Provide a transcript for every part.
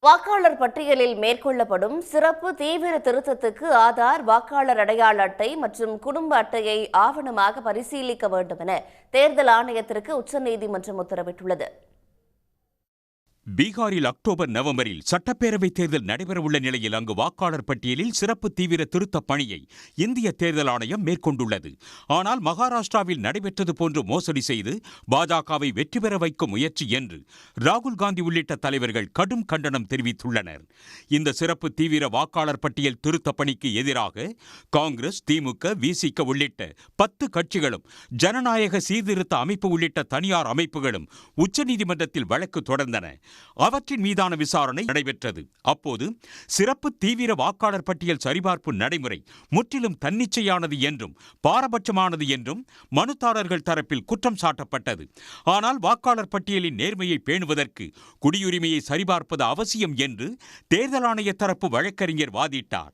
வாக்காளர் பட்டியலில் மேற்கொள்ளப்படும் சிறப்பு தீவிர திருத்தத்துக்கு ஆதார், வாக்காளர் அடையாள அட்டை மற்றும் குடும்ப அட்டையை ஆவணமாக பரிசீலிக்க வேண்டும் என தேர்தல் ஆணையத்திற்கு உச்சநீதிமன்றம் உத்தரவிட்டுள்ளது. பீகாரில் அக்டோபர், நவம்பரில் சட்டப்பேரவைத் தேர்தல் நடைபெறவுள்ள நிலையில் அங்கு வாக்காளர் பட்டியலில் சிறப்பு தீவிர திருத்த பணியை இந்திய தேர்தல் ஆணையம் மேற்கொண்டுள்ளது. ஆனால் மகாராஷ்டிராவில் நடைபெற்றது போன்று மோசடி செய்து பாஜகவை வெற்றி பெற வைக்கும் முயற்சி என்று ராகுல் காந்தி உள்ளிட்ட தலைவர்கள் கடும் கண்டனம் தெரிவித்துள்ளனர். இந்த சிறப்பு தீவிர வாக்காளர் பட்டியல் திருத்த பணிக்கு எதிராக காங்கிரஸ், திமுக, விசிக உள்ளிட்ட 10 கட்சிகளும், ஜனநாயக சீர்திருத்த அமைப்பு உள்ளிட்ட தனியார் அமைப்புகளும் உச்சநீதிமன்றத்தில் வழக்கு தொடர்ந்தன. அவற்றின் மீதான விசாரணை நடைபெற்றது. அப்போது சிறப்பு தீவிர வாக்காளர் பட்டியல் சரிபார்ப்பு நடைமுறை முற்றிலும் தன்னிச்சையானது என்றும் பாரபட்சமானது என்றும் மனுதாரர்கள் தரப்பில் குற்றம் சாட்டப்பட்டது. ஆனால் வாக்காளர் பட்டியலின் நேர்மையை பேணுவதற்கு குடியுரிமையை சரிபார்ப்பது அவசியம் என்று தேர்தல் ஆணைய தரப்பு வழக்கறிஞர் வாதிட்டார்.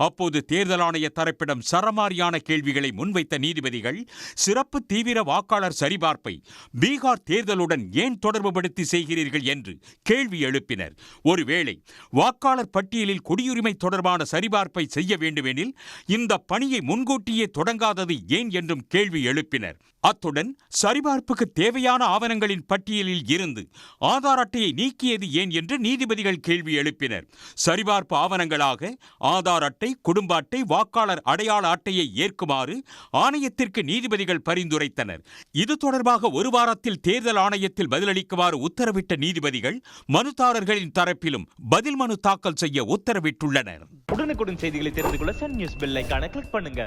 அப்போது தேர்தல் ஆணைய தரப்பிடம் சரமாரியான கேள்விகளை முன்வைத்த நீதிபதிகள் சிறப்பு தீவிர வாக்காளர் சரிபார்ப்பை பீகார் தேர்தலுடன் ஏன் தொடர்புபடுத்தி செய்கிறீர்கள் என்று கேள்வி எழுப்பினர். ஒருவேளை வாக்காளர் பட்டியலில் குடியுரிமை தொடர்பான சரிபார்ப்பை செய்ய வேண்டுமெனில் இந்த பணியை முன்கூட்டியே தொடங்காதது ஏன் என்றும் கேள்வி எழுப்பினர். அத்துடன் சரிபார்ப்புக்கு தேவையான ஆவணங்களின் பட்டியலில் இருந்து ஆதார் அட்டையை நீக்கியது ஏன் என்று நீதிபதிகள் கேள்வி எழுப்பினர். சரிபார்ப்பு ஆவணங்களாக ஆதார் அட்டை, குடும்ப அட்டை, வாக்காளர் அடையாள அட்டையை ஏற்குமாறு ஆணையத்திற்கு நீதிபதிகள் பரிந்துரைத்தனர். இது தொடர்பாக ஒரு வாரத்தில் தேர்தல் ஆணையத்தில் பதிலளிக்குமாறு உத்தரவிட்ட நீதிபதிகள் மனுதாரர்களின் தரப்பிலும் பதில் மனு தாக்கல் செய்ய உத்தரவிட்டுள்ளனர். உடனுக்குடன் செய்திகளை தெரிந்து கொள்ள சன் நியூஸ் பெல் ஐகானை கிளிக் பண்ணுங்க.